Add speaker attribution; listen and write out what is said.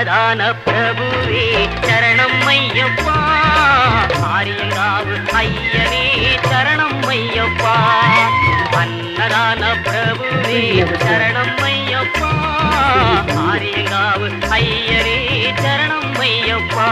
Speaker 1: அன்னதான பிரபுவே சரணம் ஐயப்பா, ஆரியங்காவு ஐயனே சரணம் ஐயப்பா. அன்னதான பிரபுவே சரணம் ஐயப்பா, ஆரியங்காவு ஐயனே சரணம் ஐயப்பா.